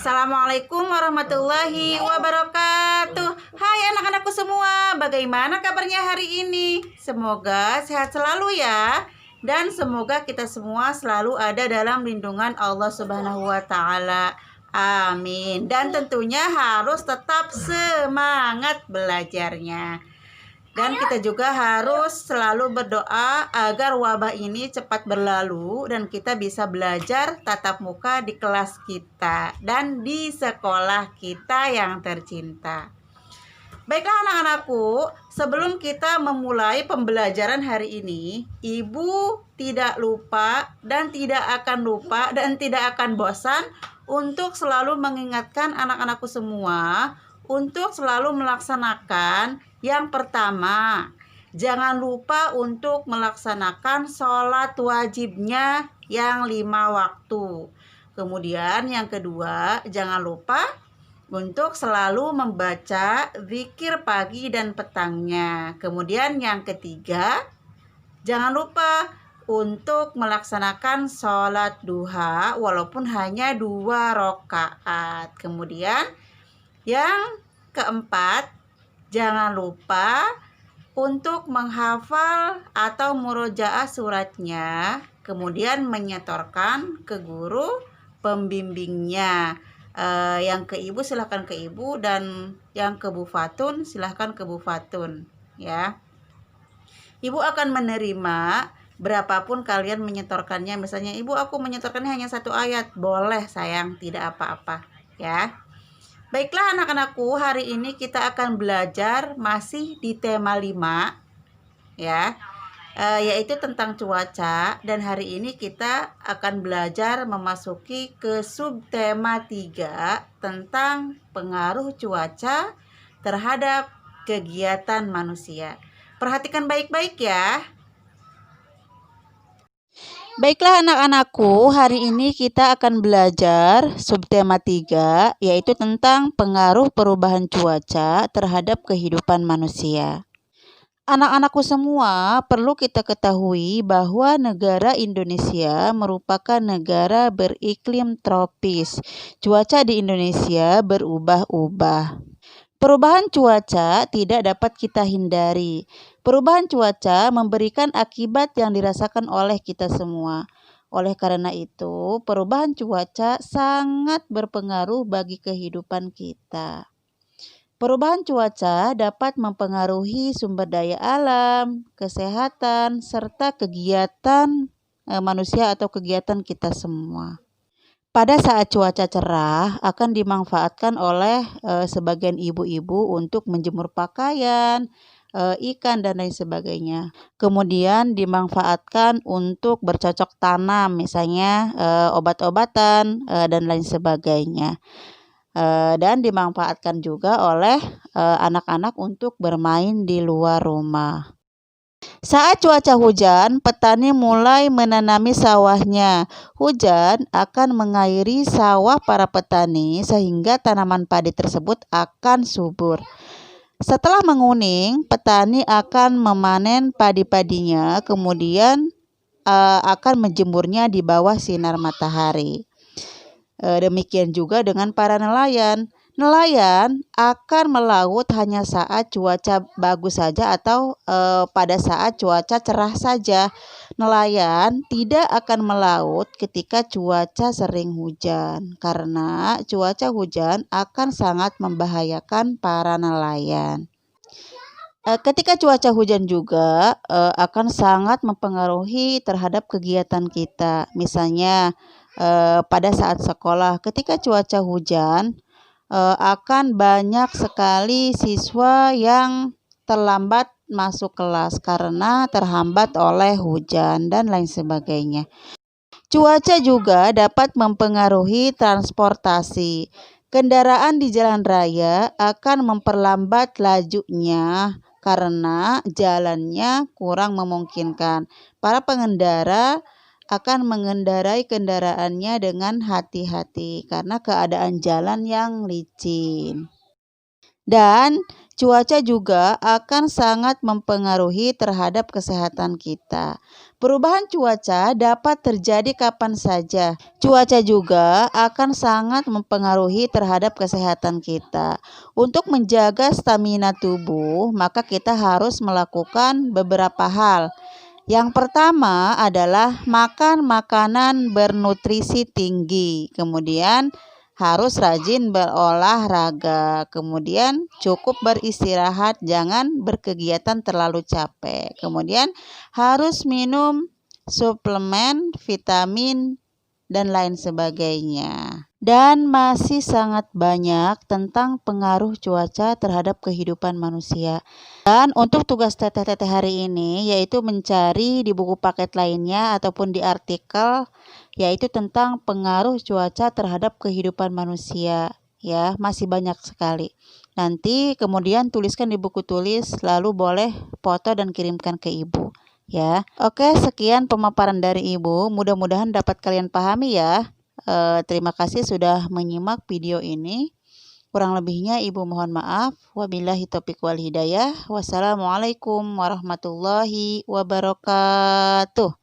Assalamualaikum warahmatullahi wabarakatuh. Hai anak-anakku semua, bagaimana kabarnya hari ini? Semoga sehat selalu ya. Dan semoga kita semua selalu ada dalam lindungan Allah Subhanahu wa Ta'ala. Amin. Dan tentunya harus tetap semangat belajarnya. Dan kita juga harus selalu berdoa agar wabah ini cepat berlalu dan kita bisa belajar tatap muka di kelas kita dan di sekolah kita yang tercinta. Baiklah anak-anakku, sebelum kita memulai pembelajaran hari ini, Ibu tidak lupa dan tidak akan bosan untuk selalu mengingatkan anak-anakku semua untuk selalu melaksanakan yang pertama, jangan lupa untuk melaksanakan sholat wajibnya yang 5 waktu. Kemudian yang kedua, jangan lupa untuk selalu membaca zikir pagi dan petangnya. Kemudian yang ketiga, jangan lupa untuk melaksanakan sholat duha walaupun hanya 2 rakaat. Kemudian yang keempat, jangan lupa untuk menghafal atau murojaah suratnya, kemudian menyetorkan ke guru pembimbingnya. Yang ke ibu silahkan ke ibu, dan yang ke Bu Fatun silahkan ke Bu Fatun ya. Ibu akan menerima berapapun kalian menyetorkannya. Misalnya ibu aku menyetorkannya hanya 1 ayat, boleh sayang, tidak apa-apa ya. Baiklah anak-anakku, hari ini kita akan belajar masih di tema 5 ya, yaitu tentang cuaca. Dan hari ini kita akan belajar memasuki ke subtema 3 tentang pengaruh cuaca terhadap kegiatan manusia. Perhatikan baik-baik ya. Baiklah anak-anakku, hari ini kita akan belajar subtema 3, yaitu tentang pengaruh perubahan cuaca terhadap kehidupan manusia. Anak-anakku semua, perlu kita ketahui bahwa negara Indonesia merupakan negara beriklim tropis. Cuaca di Indonesia berubah-ubah. Perubahan cuaca tidak dapat kita hindari. Perubahan cuaca memberikan akibat yang dirasakan oleh kita semua. Oleh karena itu, perubahan cuaca sangat berpengaruh bagi kehidupan kita. Perubahan cuaca dapat mempengaruhi sumber daya alam, kesehatan, serta kegiatan manusia atau kegiatan kita semua. Pada saat cuaca cerah akan dimanfaatkan oleh sebagian ibu-ibu untuk menjemur pakaian, ikan dan lain sebagainya. Kemudian dimanfaatkan untuk bercocok tanam, misalnya obat-obatan dan lain sebagainya. Dan dimanfaatkan juga oleh anak-anak untuk bermain di luar rumah. Saat cuaca hujan, petani mulai menanami sawahnya. Hujan akan mengairi sawah para petani sehingga tanaman padi tersebut akan subur. Setelah menguning, petani akan memanen padi-padinya, kemudian akan menjemurnya di bawah sinar matahari. Demikian juga dengan para nelayan. Nelayan akan melaut hanya saat cuaca bagus saja atau pada saat cuaca cerah saja. Nelayan tidak akan melaut ketika cuaca sering hujan, karena cuaca hujan akan sangat membahayakan para nelayan. Ketika cuaca hujan juga akan sangat mempengaruhi terhadap kegiatan kita. Misalnya pada saat sekolah, ketika cuaca hujan, akan banyak sekali siswa yang terlambat masuk kelas karena terhambat oleh hujan dan lain sebagainya. Cuaca juga dapat mempengaruhi transportasi. Kendaraan di jalan raya akan memperlambat lajunya karena jalannya kurang memungkinkan. Para pengendara akan mengendarai kendaraannya dengan hati-hati karena keadaan jalan yang licin. Dan cuaca juga akan sangat mempengaruhi terhadap kesehatan kita. Perubahan cuaca dapat terjadi kapan saja. Cuaca juga akan sangat mempengaruhi terhadap kesehatan kita. Untuk menjaga stamina tubuh, maka kita harus melakukan beberapa hal. Yang pertama adalah makan makanan bernutrisi tinggi. Kemudian harus rajin berolahraga, kemudian cukup beristirahat, jangan berkegiatan terlalu capek. Kemudian harus minum suplemen, vitamin, dan lain sebagainya. Dan masih sangat banyak tentang pengaruh cuaca terhadap kehidupan manusia. Dan untuk tugas teteh-teteh hari ini yaitu mencari di buku paket lainnya ataupun di artikel yaitu tentang pengaruh cuaca terhadap kehidupan manusia. Ya, masih banyak sekali. Nanti kemudian tuliskan di buku tulis, lalu boleh foto dan kirimkan ke ibu. Ya, oke, sekian pemaparan dari ibu. Mudah-mudahan dapat kalian pahami ya. Terima kasih sudah menyimak video ini. Kurang lebihnya ibu mohon maaf. Wabillahi taufiq wal hidayah. Wassalamualaikum warahmatullahi wabarakatuh.